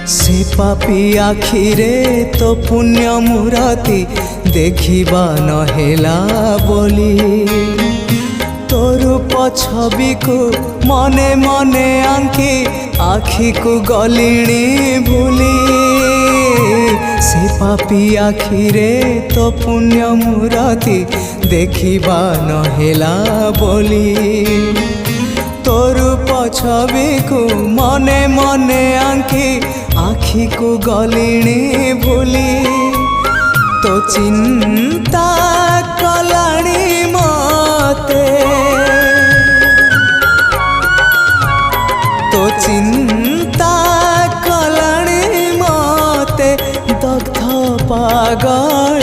से पापी आखिरे तो पुण्य मूरति देखिबा नहेला बोली तोर छवि को मने मने आंकी आखि को गलिणी भूली से पापी आखिरे तो पुण्य मूरति देखिबा नहेला बोली तोर छवि को मने मने आंकी आखि को गलिणी भूली तो चिंता कलाणी मते तो चिंता कलाणी मते दग्ध पागल